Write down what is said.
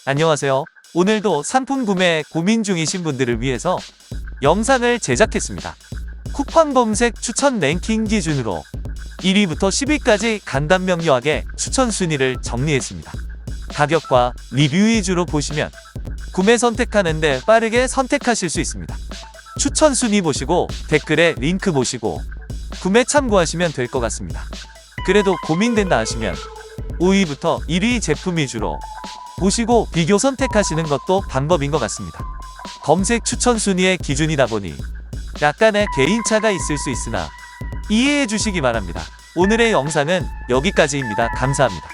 안녕하세요. 오늘도 상품 구매 고민 중이신 분들을 위해서 영상을 제작했습니다. 쿠팡 검색 추천 랭킹 기준으로 1위부터 10위까지 간단 명료하게 추천 순위를 정리했습니다. 가격과 리뷰 위주로 보시면 구매 선택하는데 빠르게 선택하실 수 있습니다. 추천 순위 보시고 댓글에 링크 보시고 구매 참고하시면 될 것 같습니다. 그래도 고민된다 하시면 5위부터 1위 제품 위주로 보시고 비교 선택하시는 것도 방법인 것 같습니다. 검색 추천 순위의 기준이다 보니 약간의 개인차가 있을 수 있으나 이해해 주시기 바랍니다. 오늘의 영상은 여기까지입니다. 감사합니다.